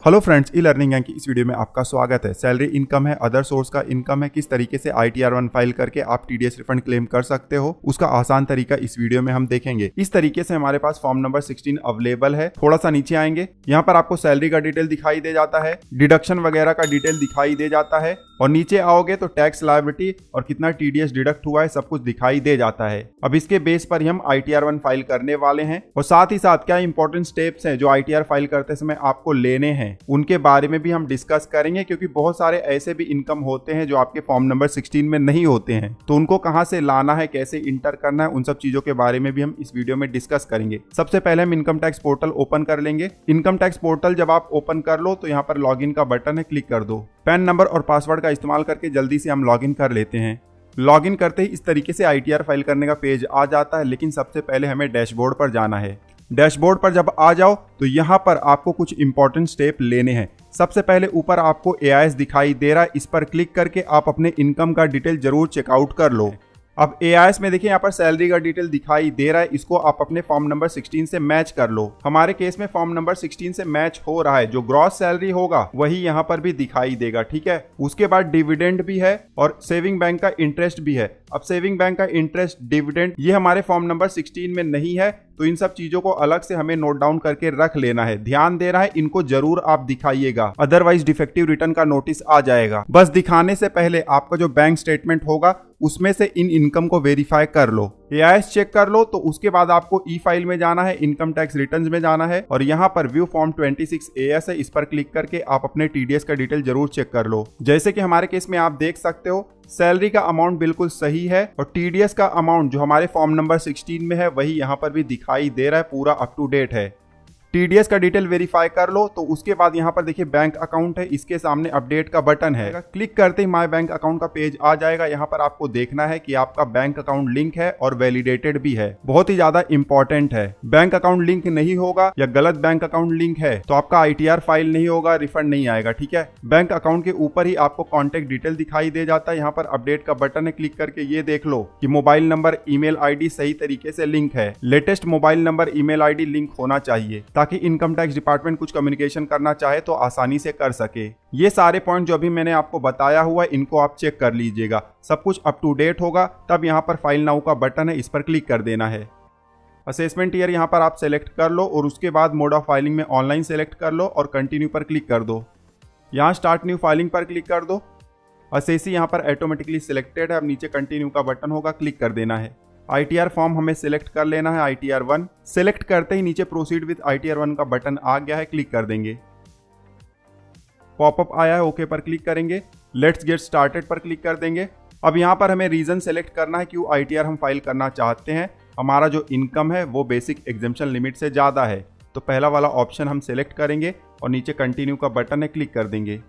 Hello friends, e learning gang की इस video में आपका स्वागत है। सैलरी इनकम है, अदर सोर्स का इनकम है, किस तरीके से ITR-1 फाइल करके आप TDS रिफंड क्लेम कर सकते हो, उसका आसान तरीका इस वीडियो में हम देखेंगे। इस तरीके से हमारे पास फॉर्म नंबर 16 अवेलेबल है। थोड़ा सा नीचे आएंगे, यहाँ पर आपको सैलरी का डिटेल दिखाई दे जाता है, डिडक्शन वगैरह का डिटेल दिखाई दे जाता है और नीचे आओगे तो टैक्स लायबिलिटी और कितना TDS डिडक्ट हुआ है सब कुछ दिखाई दे जाता है। अब इसके बेस पर ही हम ITR-1 फाइल करने वाले हैं और साथ ही साथ क्या इंपॉर्टेंट स्टेप्स हैं जो ITR फाइल करते समय आपको लेने हैं उनके बारे में भी हम डिस्कस करेंगे, क्योंकि बहुत सारे ऐसे भी इनकम होते हैं जो आपके फॉर्म नंबर 16 में नहीं होते हैं, तो उनको कहां से लाना है, कैसे इंटर करना है, उन सब चीजों के बारे में भी हम इस वीडियो में डिस्कस करेंगे। सबसे पहले हम इनकम टैक्स पोर्टल ओपन कर लेंगे। इनकम टैक्स पोर्टल जब आप ओपन कर लो तो यहाँ पर लॉगिन का बटन है, क्लिक कर दो। पैन नंबर और पासवर्ड का इस्तेमाल करके जल्दी से हम लॉगिन कर लेते हैं। लॉगिन करते ही इस तरीके से ITR फाइल करने का पेज आ जाता है, लेकिन सबसे पहले हमें डैशबोर्ड पर जाना है। डैशबोर्ड पर जब आ जाओ तो यहाँ पर आपको कुछ इंपॉर्टेंट स्टेप लेने हैं। सबसे पहले ऊपर आपको AIS दिखाई दे रहा है, इस पर क्लिक करके आप अपने इनकम का डिटेल जरूर चेकआउट कर लो। अब AIS में देखिए यहाँ पर सैलरी का डिटेल दिखाई दे रहा है, इसको आप अपने फॉर्म नंबर 16 से मैच कर लो। हमारे केस में फॉर्म नंबर 16 से मैच हो रहा है, जो ग्रॉस सैलरी होगा वही यहाँ पर भी दिखाई देगा, ठीक है। उसके बाद डिविडेंड भी है और सेविंग बैंक का इंटरेस्ट भी है। अब सेविंग बैंक का इंटरेस्ट, डिविडेंड ये हमारे फॉर्म नंबर 16 में नहीं है, तो इन सब चीजों को अलग से हमें नोट डाउन करके रख लेना है। ध्यान दे रहा है, इनको जरूर आप दिखाइएगा, अदरवाइज डिफेक्टिव रिटर्न का नोटिस आ जाएगा। बस दिखाने से पहले आपका जो बैंक स्टेटमेंट होगा उसमें से इन इनकम को वेरीफाई कर लो, AIS चेक कर लो। तो उसके बाद आपको ई फाइल में जाना है, इनकम टैक्स रिटर्न्स में जाना है और यहाँ पर व्यू फॉर्म 26AS है, इस पर क्लिक करके आप अपने TDS का डिटेल जरूर चेक कर लो। जैसे कि हमारे केस में आप देख सकते हो सैलरी का अमाउंट बिल्कुल सही है और TDS का अमाउंट जो हमारे फॉर्म नंबर 16 में है वही यहाँ पर भी दिखाई दे रहा है, पूरा अप टू डेट है। TDS का डिटेल वेरीफाई कर लो तो उसके बाद यहाँ पर देखिए बैंक अकाउंट है, इसके सामने अपडेट का बटन है। क्लिक करते ही माय बैंक अकाउंट का पेज आ जाएगा। यहाँ पर आपको देखना है कि आपका बैंक अकाउंट लिंक है और वैलिडेटेड भी है, बहुत ही ज्यादा इंपॉर्टेंट है। बैंक अकाउंट लिंक नहीं होगा या गलत बैंक अकाउंट लिंक है तो आपका ITR फाइल नहीं होगा, रिफंड नहीं आएगा, ठीक है। बैंक अकाउंट के ऊपर ही आपको कॉन्टेक्ट डिटेल दिखाई दे जाता है, यहाँ पर अपडेट का बटन है, क्लिक करके ये देख लो कि मोबाइल नंबर, ईमेल ID सही तरीके से लिंक है। Latest mobile number, email ID link होना चाहिए ताकि इनकम टैक्स डिपार्टमेंट कुछ कम्युनिकेशन करना चाहे तो आसानी से कर सके। ये सारे पॉइंट जो अभी मैंने आपको बताया हुआ है इनको आप चेक कर लीजिएगा, सब कुछ अप टू डेट होगा। तब यहाँ पर फाइल नाउ का बटन है, इस पर क्लिक कर देना है। असेसमेंट ईयर यहाँ पर आप सेलेक्ट कर लो और उसके बाद मोड ऑफ फाइलिंग में ऑनलाइन सेलेक्ट कर लो और कंटिन्यू पर क्लिक कर दो। यहाँ स्टार्ट न्यू फाइलिंग पर क्लिक कर दो। असेसी यहाँ पर ऑटोमेटिकली सिलेक्टेड है, अब नीचे कंटिन्यू का बटन होगा, क्लिक कर देना है। ITR फॉर्म हमें सिलेक्ट कर लेना है, ITR-1 सिलेक्ट करते ही नीचे प्रोसीड विद ITR-1 का बटन आ गया है, क्लिक कर देंगे। पॉपअप आया है, ओके पर क्लिक करेंगे। लेट्स गेट स्टार्टेड पर क्लिक कर देंगे। अब यहाँ पर हमें रीजन सेलेक्ट करना है क्यों ITR हम फाइल करना चाहते हैं। हमारा जो इनकम है वो बेसिक एग्जेम्पशन लिमिट से ज्यादा है, तो पहला वाला ऑप्शन हम सेलेक्ट करेंगे और नीचे कंटिन्यू का बटन है, क्लिक कर देंगे।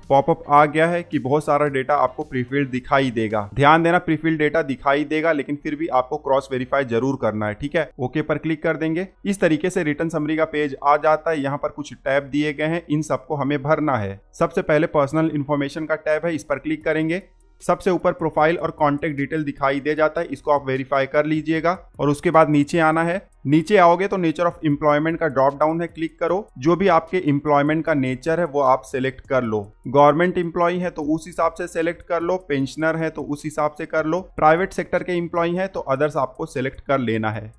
पॉपअप आ गया है कि बहुत सारा डेटा आपको प्रीफिल्ड दिखाई देगा। ध्यान देना, प्रीफिल्ड डेटा दिखाई देगा लेकिन फिर भी आपको क्रॉस वेरीफाई जरूर करना है, ठीक है। ओके पर क्लिक कर देंगे। इस तरीके से रिटर्न समरी का पेज आ जाता है। यहाँ पर कुछ टैब दिए गए हैं, इन सबको हमें भरना है। सबसे पहले पर्सनल इन्फॉर्मेशन का टैब है, इस पर क्लिक करेंगे। सबसे ऊपर प्रोफाइल और कॉन्टेक्ट डिटेल दिखाई दे जाता है, इसको आप वेरीफाई कर लीजिएगा और उसके बाद नीचे आना है। नीचे आओगे तो नेचर ऑफ एम्प्लॉयमेंट का ड्रॉप डाउन है, क्लिक करो। जो भी आपके एम्प्लॉयमेंट का नेचर है वो आप सेलेक्ट कर लो। गवर्नमेंट एम्प्लॉय है तो उस हिसाब से सेलेक्ट कर लो, पेंशनर है तो उस हिसाब से कर लो, प्राइवेट सेक्टर के एम्प्लॉय है तो अदर्स आपको सेलेक्ट कर लेना है।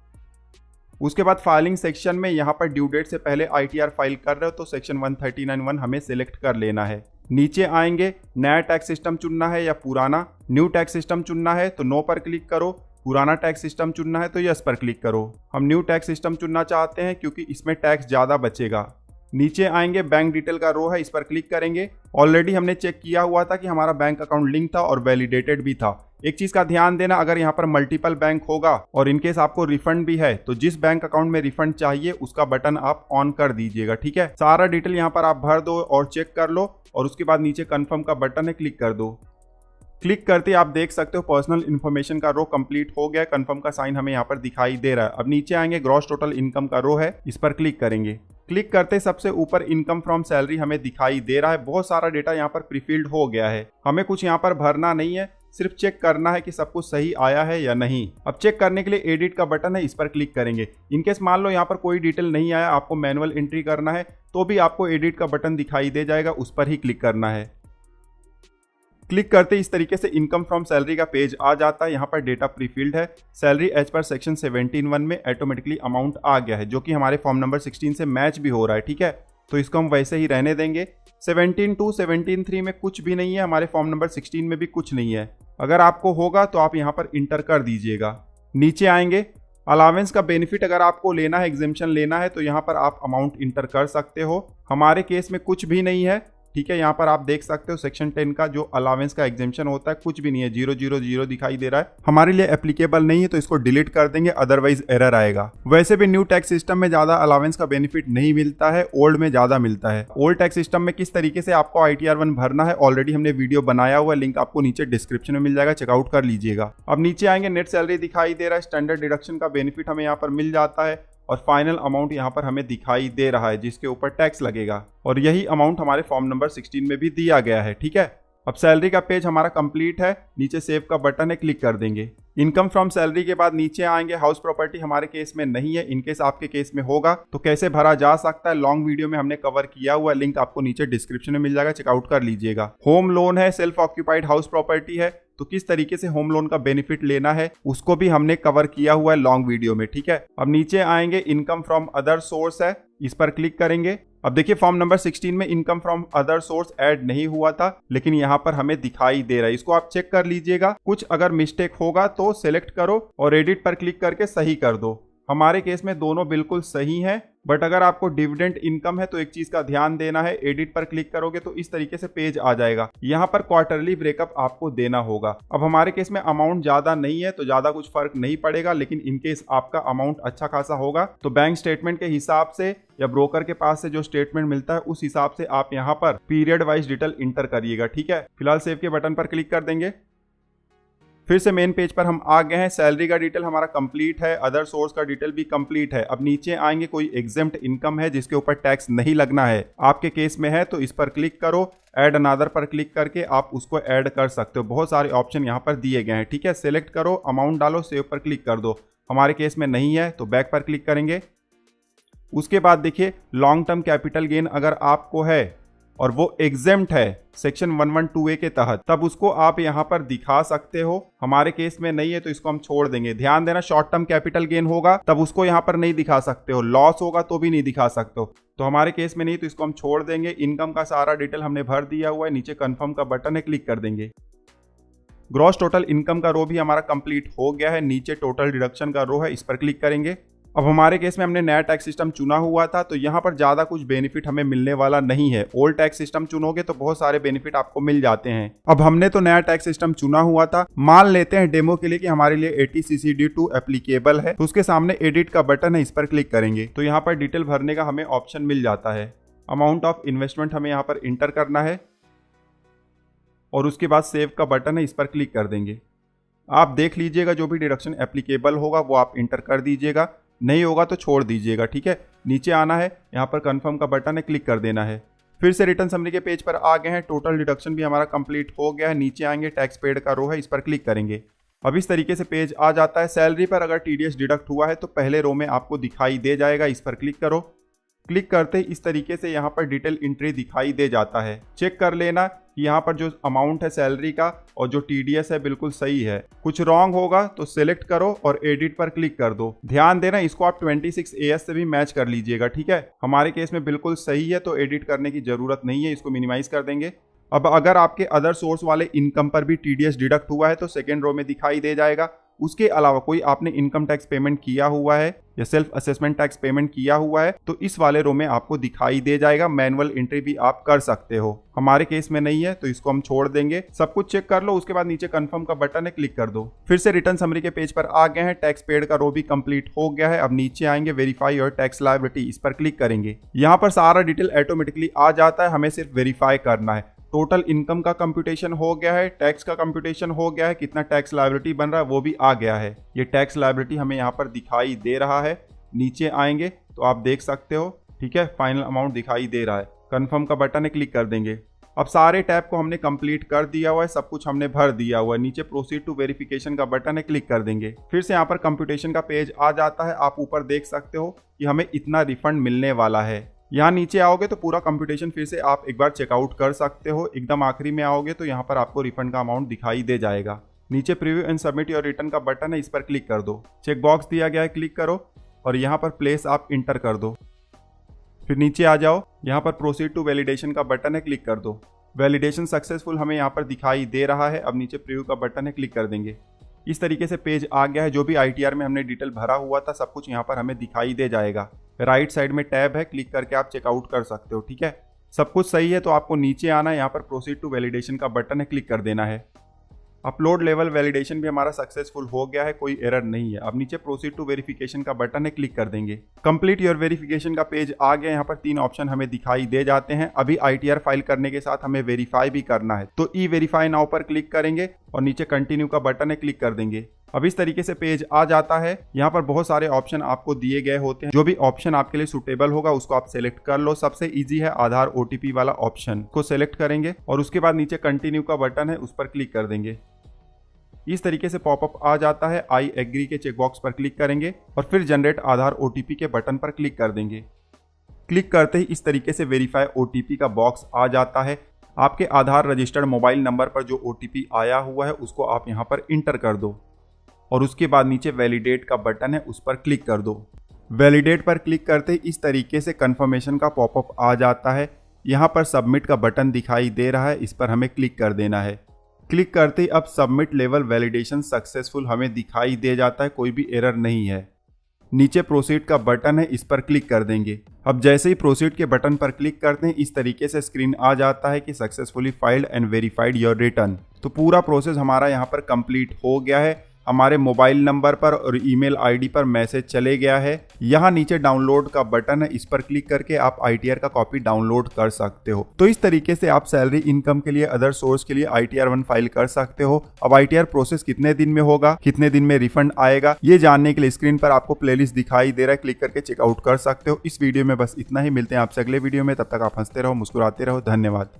उसके बाद फाइलिंग सेक्शन में यहाँ पर ड्यू डेट से पहले ITR फाइल कर रहे हो तो सेक्शन 139(1) हमें सेलेक्ट कर लेना है। नीचे आएंगे, नया टैक्स सिस्टम चुनना है या पुराना। न्यू टैक्स सिस्टम चुनना है तो नो पर क्लिक करो, पुराना टैक्स सिस्टम चुनना है तो यस पर क्लिक करो। हम न्यू टैक्स सिस्टम चुनना चाहते हैं क्योंकि इसमें टैक्स ज्यादा बचेगा। नीचे आएंगे, बैंक डिटेल का रो है, इस पर क्लिक करेंगे। ऑलरेडी हमने चेक किया हुआ था कि हमारा बैंक अकाउंट लिंक था और वैलिडेटेड भी था। एक चीज का ध्यान देना, अगर यहाँ पर मल्टीपल बैंक होगा और इनकेस आपको रिफंड भी है तो जिस बैंक अकाउंट में रिफंड चाहिए उसका बटन आप ऑन कर दीजिएगा, ठीक है। सारा डिटेल यहाँ पर आप भर दो और चेक कर लो और उसके बाद नीचे कंफर्म का बटन है, क्लिक कर दो। क्लिक करते आप देख सकते हो पर्सनल इन्फॉर्मेशन का रो कंप्लीट हो गया, कंफर्म का साइन हमें यहाँ पर दिखाई दे रहा है। अब नीचे आएंगे, ग्रॉस टोटल इनकम का रो है, इस पर क्लिक करेंगे। क्लिक करते सबसे ऊपर इनकम फ्रॉम सैलरी हमें दिखाई दे रहा है। बहुत सारा डेटा यहाँ पर प्रीफिल्ड हो गया है, हमें कुछ यहाँ पर भरना नहीं है, सिर्फ चेक करना है कि सब कुछ सही आया है या नहीं। अब चेक करने के लिए एडिट का बटन है, इस पर क्लिक करेंगे। इनकेस मान लो यहाँ पर कोई डिटेल नहीं आया, आपको मैनुअल एंट्री करना है, तो भी आपको एडिट का बटन दिखाई दे जाएगा, उस पर ही क्लिक करना है। क्लिक करते इस तरीके से इनकम फ्रॉम सैलरी का पेज आ जाता है। यहाँ पर डेटा प्रीफिल्ड है, सैलरी एज पर सेक्शन 17(1) में ऑटोमेटिकली अमाउंट आ गया है, जो कि हमारे फॉर्म नंबर 16 से मैच भी हो रहा है। ठीक है, तो इसको हम वैसे ही रहने देंगे। 17(2), 17(3) में कुछ भी नहीं है, हमारे फॉर्म नंबर 16 में भी कुछ नहीं है। अगर आपको होगा तो आप यहाँ पर इंटर कर दीजिएगा। नीचे आएंगे, अलावेंस का बेनिफिट अगर आपको लेना है, एग्जेम्पशन लेना है, तो यहाँ पर आप अमाउंट इंटर कर सकते हो। हमारे केस में कुछ भी नहीं है। ठीक है, यहाँ पर आप देख सकते हो सेक्शन 10 का जो अलावेंस का एग्जेम्पशन होता है, कुछ भी नहीं है, 000 दिखाई दे रहा है, हमारे लिए एप्लीकेबल नहीं है, तो इसको डिलीट कर देंगे, अदरवाइज एरर आएगा। वैसे भी न्यू टैक्स सिस्टम में ज्यादा अलावेंस का बेनिफिट नहीं मिलता है, ओल्ड में ज्यादा मिलता है। ओल्ड टैक्स सिस्टम में किस तरीके से आपको ITR1 भरना है ऑलरेडी हमने वीडियो बनाया हुआ है, लिंक आपको नीचे डिस्क्रिप्शन में मिल जाएगा, चेकआउट कर लीजिएगा। अब नीचे आएंगे, नेट सैलरी दिखाई दे रहा है, स्टैंडर्ड डिडक्शन का बेनिफिट हमें यहाँ पर मिल जाता है और फाइनल अमाउंट यहाँ पर हमें दिखाई दे रहा है जिसके ऊपर टैक्स लगेगा, और यही अमाउंट हमारे फॉर्म नंबर 16 में भी दिया गया है। ठीक है, अब सैलरी का पेज हमारा कंप्लीट है, नीचे सेव का बटन है, क्लिक कर देंगे। इनकम फ्रॉम सैलरी के बाद नीचे आएंगे, हाउस प्रॉपर्टी हमारे केस में नहीं है, इनकेस आपके केस में होगा तो कैसे भरा जा सकता है, लॉन्ग वीडियो में हमने कवर किया हुआ है, लिंक आपको नीचे डिस्क्रिप्शन में मिल जाएगा, चेकआउट कर लीजिएगा। होम लोन है, सेल्फ ऑक्यूपाइड हाउस प्रॉपर्टी है, तो किस तरीके से होम लोन का बेनिफिट लेना है उसको भी हमने कवर किया हुआ है लॉन्ग वीडियो में। ठीक है, अब नीचे आएंगे, इनकम फ्रॉम अदर सोर्स है, इस पर क्लिक करेंगे। अब देखिए फॉर्म नंबर 16 में income from other source add नहीं हुआ था, लेकिन यहाँ पर हमें दिखाई दे रहा है, इसको आप चेक कर लीजिएगा। कुछ अगर मिस्टेक होगा तो सिलेक्ट करो और एडिट पर क्लिक करके सही कर दो। हमारे केस में दोनों बिल्कुल सही हैं, बट अगर आपको डिविडेंड इनकम है तो एक चीज का ध्यान देना है, एडिट पर क्लिक करोगे तो इस तरीके से पेज आ जाएगा, यहाँ पर क्वार्टरली ब्रेकअप आपको देना होगा। अब हमारे केस में अमाउंट ज्यादा नहीं है तो ज्यादा कुछ फर्क नहीं पड़ेगा, लेकिन इनकेस आपका अमाउंट अच्छा खासा होगा तो बैंक स्टेटमेंट के हिसाब से या ब्रोकर के पास से जो स्टेटमेंट मिलता है उस हिसाब से आप यहाँ पर पीरियड वाइज डिटेल इंटर करिएगा। ठीक है, फिलहाल सेव के बटन पर क्लिक कर देंगे। फिर से मेन पेज पर हम आ गए हैं, सैलरी का डिटेल हमारा कंप्लीट है, अदर सोर्स का डिटेल भी कंप्लीट है। अब नीचे आएंगे, कोई एग्जेम्प्ट इनकम है जिसके ऊपर टैक्स नहीं लगना है, आपके केस में है तो इस पर क्लिक करो, ऐड अनदर पर क्लिक करके आप उसको ऐड कर सकते हो। बहुत सारे ऑप्शन यहाँ पर दिए गए हैं। ठीक है, सिलेक्ट करो, अमाउंट डालो, सेव पर क्लिक कर दो। हमारे केस में नहीं है तो बैक पर क्लिक करेंगे। उसके बाद देखिए लॉन्ग टर्म कैपिटल गेन अगर आपको है और वो एग्जेम्प्ट है सेक्शन 112A के तहत, तब उसको आप यहाँ पर दिखा सकते हो। हमारे केस में नहीं है तो इसको हम छोड़ देंगे। ध्यान देना, शॉर्ट टर्म कैपिटल गेन होगा तब उसको यहाँ पर नहीं दिखा सकते हो, लॉस होगा तो भी नहीं दिखा सकते हो, तो हमारे केस में नहीं तो इसको हम छोड़ देंगे। इनकम का सारा डिटेल हमने भर दिया हुआ है, नीचे कंफर्म का बटन है, क्लिक कर देंगे। ग्रॉस टोटल इनकम का रो भी हमारा कंप्लीट हो गया है, नीचे टोटल डिडक्शन का रो है, इस पर क्लिक करेंगे। अब हमारे केस में हमने नया टैक्स सिस्टम चुना हुआ था तो यहाँ पर ज्यादा कुछ बेनिफिट हमें मिलने वाला नहीं है। ओल्ड टैक्स सिस्टम चुनोगे तो बहुत सारे बेनिफिट आपको मिल जाते हैं। अब हमने तो नया टैक्स सिस्टम चुना हुआ था, मान लेते हैं डेमो के लिए कि हमारे लिए 80CCD2 एप्लीकेबल है, तो उसके सामने एडिट का बटन है, इस पर क्लिक करेंगे तो यहाँ पर डिटेल भरने का हमें ऑप्शन मिल जाता है। अमाउंट ऑफ इन्वेस्टमेंट हमें यहाँ पर इंटर करना है और उसके बाद सेव का बटन है, इस पर क्लिक कर देंगे। आप देख लीजिएगा जो भी डिडक्शन एप्लीकेबल होगा वो आप इंटर कर दीजिएगा, नहीं होगा तो छोड़ दीजिएगा। ठीक है, नीचे आना है, यहाँ पर कंफर्म का बटन है, क्लिक कर देना है। फिर से रिटर्न समरी के पेज पर आ गए हैं, टोटल डिडक्शन भी हमारा कंप्लीट हो गया है। नीचे आएंगे, टैक्स पेड का रो है, इस पर क्लिक करेंगे। अब इस तरीके से पेज आ जाता है। सैलरी पर अगर TDS डिडक्ट हुआ है तो पहले रो में आपको दिखाई दे जाएगा, इस पर क्लिक करो। क्लिक करते ही इस तरीके से यहाँ पर डिटेल एंट्री दिखाई दे जाता है। चेक कर लेना कि यहाँ पर जो अमाउंट है सैलरी का और जो TDS है बिल्कुल सही है। कुछ रॉन्ग होगा तो सिलेक्ट करो और एडिट पर क्लिक कर दो। ध्यान देना, इसको आप 26AS से भी मैच कर लीजिएगा। ठीक है, हमारे केस में बिल्कुल सही है तो एडिट करने की जरूरत नहीं है, इसको मिनिमाइज कर देंगे। अब अगर आपके अदर सोर्स वाले इनकम पर भी TDS डिडक्ट हुआ है तो सेकेंड रो में दिखाई दे जाएगा। उसके अलावा कोई आपने इनकम टैक्स पेमेंट किया हुआ है या सेल्फ असेसमेंट टैक्स पेमेंट किया हुआ है तो इस वाले रो में आपको दिखाई दे जाएगा। मैनुअल एंट्री भी आप कर सकते हो, हमारे केस में नहीं है तो इसको हम छोड़ देंगे। सब कुछ चेक कर लो, उसके बाद नीचे कंफर्म का बटन है, क्लिक कर दो। फिर से रिटर्न समरी के पेज पर आ गए हैं, टैक्स पेड का रो भी कंप्लीट हो गया है। अब नीचे आएंगे, वेरीफाई योर टैक्स लायबिलिटी, इस पर क्लिक करेंगे। यहाँ पर सारा डिटेल ऑटोमेटिकली आ जाता है, हमें सिर्फ वेरीफाई करना है। टोटल इनकम का कंप्यूटेशन हो गया है, टैक्स का कंप्यूटेशन हो गया है, कितना टैक्स लायबिलिटी बन रहा है वो भी आ गया है। ये टैक्स लायबिलिटी हमें यहाँ पर दिखाई दे रहा है। नीचे आएंगे तो आप देख सकते हो, ठीक है, फाइनल अमाउंट दिखाई दे रहा है। कंफर्म का बटन है, क्लिक कर देंगे। अब सारे टैब को हमने कंप्लीट कर दिया हुआ है, सब कुछ हमने भर दिया हुआ है। नीचे प्रोसीड टू वेरिफिकेशन का बटन है, क्लिक कर देंगे। फिर से यहाँ पर कंप्यूटेशन का पेज आ जाता है। आप ऊपर देख सकते हो कि हमें इतना रिफंड मिलने वाला है। यहाँ नीचे आओगे तो पूरा कंप्यूटेशन फिर से आप एक बार चेकआउट कर सकते हो। एकदम आखिरी में आओगे तो यहाँ पर आपको रिफंड का अमाउंट दिखाई दे जाएगा। नीचे preview and submit your return का बटन है, इस पर क्लिक कर दो। चेक बॉक्स दिया गया है, क्लिक करो और यहाँ पर प्लेस आप इंटर कर दो। फिर नीचे आ जाओ, यहाँ पर प्रोसीड टू वैलिडेशन का बटन है, क्लिक कर दो। वैलिडेशन सक्सेसफुल हमें यहाँ पर दिखाई दे रहा है। अब नीचे प्रीव्यू का बटन है, क्लिक कर देंगे। इस तरीके से पेज आ गया है। जो भी ITR में हमने डिटेल भरा हुआ था सब कुछ यहाँ पर हमें दिखाई दे जाएगा। राइट साइड में टैब है, क्लिक करके आप चेकआउट कर सकते हो। ठीक है, सब कुछ सही है तो आपको नीचे आना है, यहाँ पर प्रोसीड टू वैलिडेशन का बटन है, क्लिक कर देना है। अपलोड लेवल वैलिडेशन भी हमारा सक्सेसफुल हो गया है, कोई एरर नहीं है। अब नीचे प्रोसीड टू वेरिफिकेशन का बटन है, क्लिक कर देंगे। कंप्लीट योर वेरिफिकेशन का पेज आ गया। यहाँ पर 3 ऑप्शन हमें दिखाई दे जाते हैं। अभी ITR फाइल करने के साथ हमें वेरीफाई भी करना है, तो ई वेरीफाई नाउ पर क्लिक करेंगे और नीचे कंटिन्यू का बटन है, क्लिक कर देंगे। अब इस तरीके से पेज आ जाता है। यहाँ पर बहुत सारे ऑप्शन आपको दिए गए होते हैं। जो भी ऑप्शन आपके लिए सुटेबल होगा उसको आप सेलेक्ट कर लो। सबसे इजी है आधार OTP वाला ऑप्शन को सेलेक्ट करेंगे और उसके बाद नीचे कंटिन्यू का बटन है, उस पर क्लिक कर देंगे। इस तरीके से पॉपअप आ जाता है। आई एग्री के चेकबॉक्स पर क्लिक करेंगे और फिर जनरेट आधार OTP के बटन पर क्लिक कर देंगे। क्लिक करते ही इस तरीके से वेरीफाई OTP का बॉक्स आ जाता है। आपके आधार रजिस्टर्ड मोबाइल नंबर पर जो OTP आया हुआ है उसको आप यहाँ पर इंटर कर दो और उसके बाद नीचे वैलिडेट का बटन है, उस पर क्लिक कर दो। वैलिडेट पर क्लिक करते ही इस तरीके से कंफर्मेशन का पॉपअप आ जाता है। यहाँ पर सबमिट का बटन दिखाई दे रहा है, इस पर हमें क्लिक कर देना है। क्लिक करते ही अब सबमिट लेवल वैलिडेशन सक्सेसफुल हमें दिखाई दे जाता है, कोई भी एरर नहीं है। नीचे प्रोसीड का बटन है, इस पर क्लिक कर देंगे। अब जैसे ही प्रोसीड के बटन पर क्लिक करते हैं इस तरीके से स्क्रीन आ जाता है कि successfully filed and verified your return. तो पूरा प्रोसेस हमारा यहाँ पर कंप्लीट हो गया है। हमारे मोबाइल नंबर पर और ईमेल आईडी पर मैसेज चले गया है। यहाँ नीचे डाउनलोड का बटन है, इस पर क्लिक करके आप ITR का कॉपी डाउनलोड कर सकते हो। तो इस तरीके से आप सैलरी इनकम के लिए अदर सोर्स के लिए ITR1 फाइल कर सकते हो। अब ITR प्रोसेस कितने दिन में होगा, कितने दिन में रिफंड आएगा, ये जानने के लिए स्क्रीन पर आपको प्लेलिस्ट दिखाई दे रहा है, क्लिक करके चेकआउट कर सकते हो। इस वीडियो में बस इतना ही। मिलते हैं आपसे अगले वीडियो में, तब तक आप हंसते रहो, मुस्कुराते रहो। धन्यवाद।